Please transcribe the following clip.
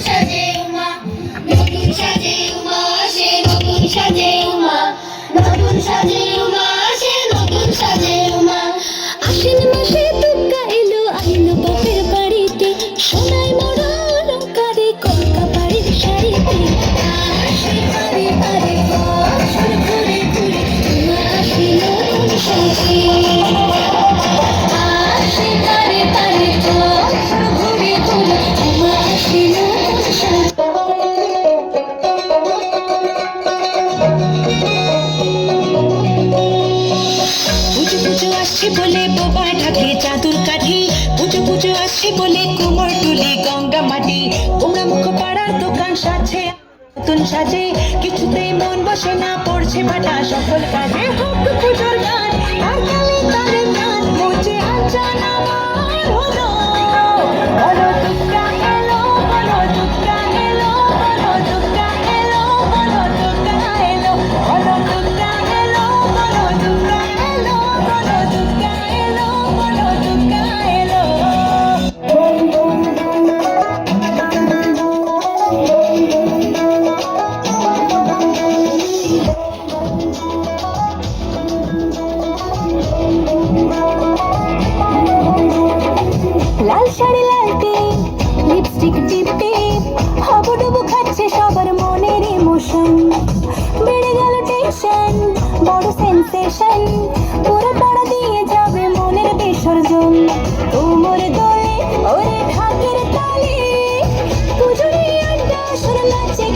সাজে উমা, নতুন সাজে উমা আসে, নতুন সাজে উমা, নতুন সাজে উমা আসে, নতুন সাজে উমা। আশ্বিন মাসে দুর্গা এলো, আইলো বাপের বাড়িতে, সোনায় মোড়া অলংকারে কলকা বাড়ির শাড়িতে। আসে বারে বারে বছর ঘুরে ঘুরে উমা আসে নতুন সাজে। আসে বারে বারে বছর ঘুরে ঘুরে উমা আসে নতুন সাজে। পুজো পুজো আসছে বলে বোবা ঢাকে চাদর কাঠি, পুজো পুজো আসছে বলে কুমোর টুলি গঙ্গা মাটি, কুমড়া মুখ পাড়ার দোকান সাজে নতুন সাজে, কিছুতেই মন বসে না, পড়ছে ভাটা সকল কাজে। হোক পুজোর গান আর তালে তালে গান, মুছে আঞ্চল আমার হলো, বলো দুর্গা এলো, বলো দুর্গা এলো, বলো দুর্গা এলো, বলো দুর্গা এলো, বলো দুর্গা এলো, বলো দুর্গা এলো, বলো দুর্গা এলো, বলো দুর্গা এলো। লাল শাড়ি লালতে লিপস্টিক টিপতে হাবুডুবু খাচ্ছে সবার মনের ইমোশন, বেড়ে গেল টেনশন, বড় সেন্সেশন, পুরো পাড়া দিয়ে যাবে মনের বিসর্জন। তোমর দোলে ওরে ঢাকের তালে পুজোরে আড্ডা সুর নাচে।